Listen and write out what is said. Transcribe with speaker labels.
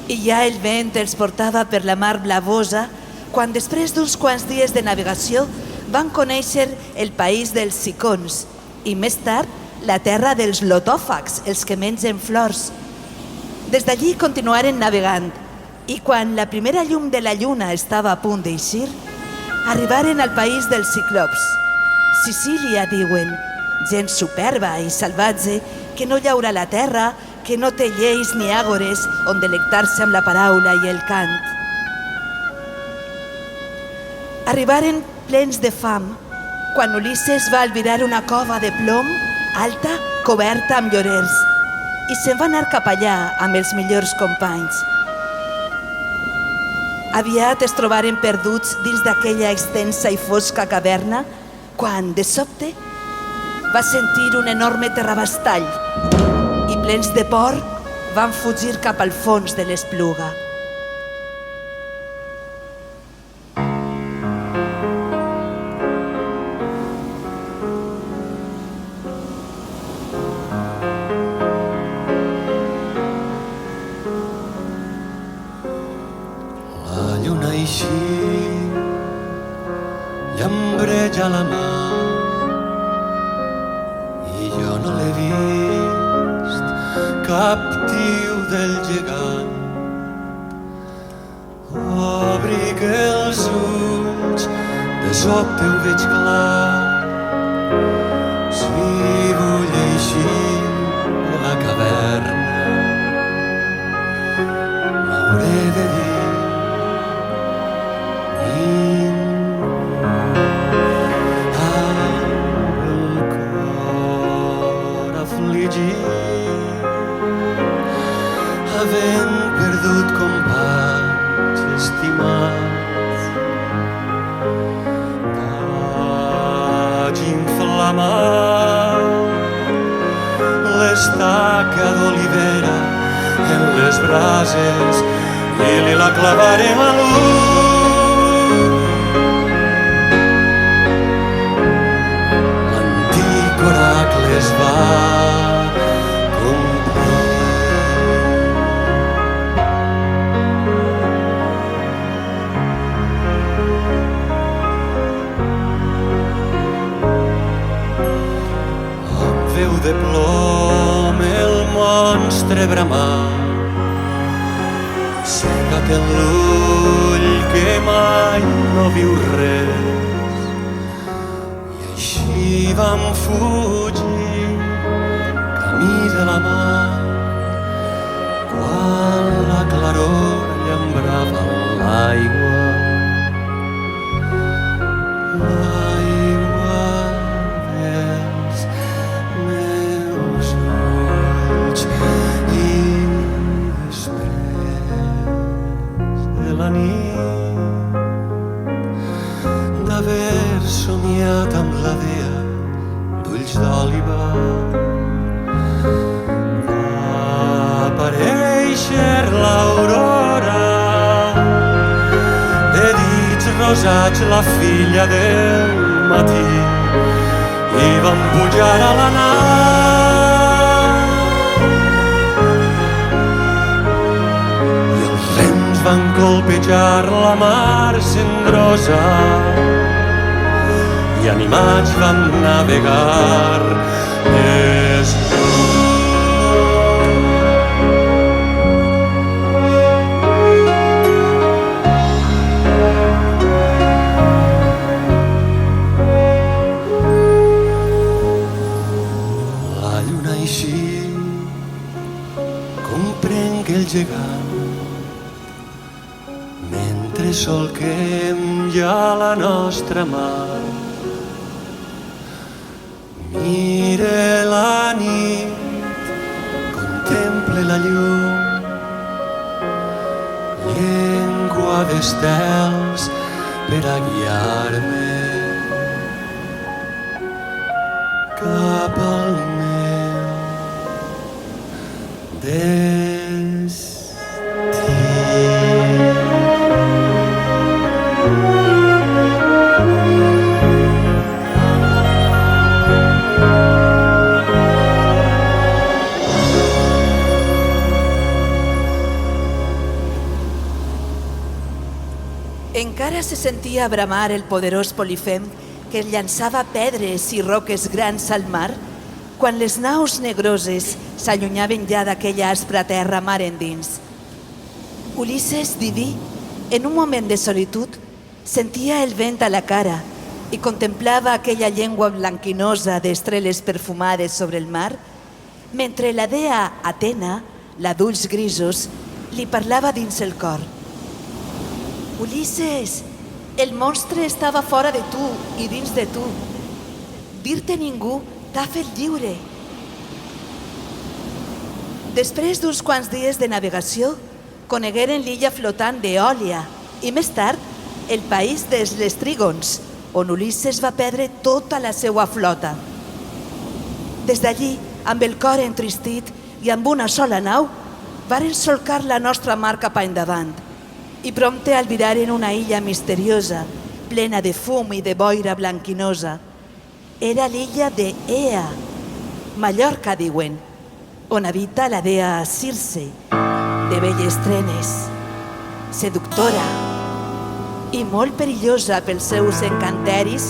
Speaker 1: I ja el vent els portava per la mar blavosa quan després d'uns quants dies de navegació van conèixer el país dels sicons i més tard la terra dels lotòfags, els que mengen flors. Des d'allí continuaren navegant i quan la primera llum de la lluna estava a punt d'eixir, arribaren al país dels ciclops. Sicília, diuen, gent superba i salvatge que no llaura la terra, que no té lleis ni àgores on delectar-se amb la paraula i el cant. Arribaren plens de fam quan Ulisses va albirar una cova de plom alta, coberta amb llorers, i se'n va anar cap allà amb els millors companys. Aviat es trobaren perduts dins d'aquella extensa i fosca caverna quan, de sobte, va sentir un enorme terrabastall i, plens de por, van fugir cap al fons de l'espluga.
Speaker 2: La lluna eixir llambreja la mar i jo no l'he vist, captiu del gegant. Obric els ulls, de sobte ho veig clar, si vull eixir de la caverna m'hauré de dir havent perdut companys estimats. Vaig inflamar l'estaca d'olivera en les brases i li la clavarem a l'ull. L'antic oracle es va de plom el monstre bramar, cega't en l'ull que mai no viu res. I així vam fugir camí de la mar quan la claror llambrava l'aigua. D'haver somiat amb la dea d'ulls d'òliba, va aparèixer l'aurora, de dits rosats la filla del matí, i vam pujar a la nau i els vents van colpejar la mar cendrosa i animats vam navegar desnuts. La lluna eixir comprenc el gegant mentre solquem ja la nostra mar. Mire la nit, contemple la llum, llengua d'estels per a guiar-me cap al meu destí.
Speaker 1: Encara se sentia bramar el poderós Polifem que llançava pedres i roques grans al mar quan les naus negroses s'allunyaven ja d'aquella aspra terra mar endins. Ulisses, diví, en un moment de solitud, sentia el vent a la cara i contemplava aquella llengua blanquinosa d'estreles perfumades sobre el mar, mentre la dea Atena, la d'ulls grisos, li parlava dins el cor. Ulisses, el monstre estava fora de tu i dins de tu. Dir-te ningú t'ha fet lliure. Després d'uns quants dies de navegació, conegueren l'illa flotant d'Eòlia i més tard el país dels Lestrígons, on Ulisses va perdre tota la seva flota. Des d'allí, amb el cor entristit i amb una sola nau, varen solcar la nostra mar cap endavant i prompte albiraren una illa misteriosa, plena de fum i de boira blanquinosa. Era l'illa d'Ea, Mallorca, diuen, on habita la dea Circe, de belles trenes, seductora i molt perillosa pels seus encanteris